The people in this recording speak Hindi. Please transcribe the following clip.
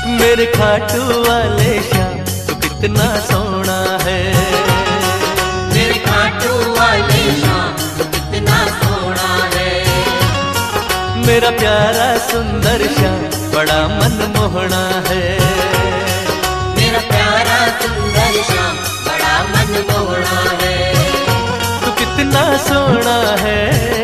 मेरे खाटू वाले श्याम तू कितना सोना है। मेरे खाटू वाले श्याम तू कितना सोना है। मेरा प्यारा सुंदर श्याम बड़ा मनमोहना है। मेरा प्यारा सुंदर श्याम बड़ा मनमोहना है। तू कितना सोना है।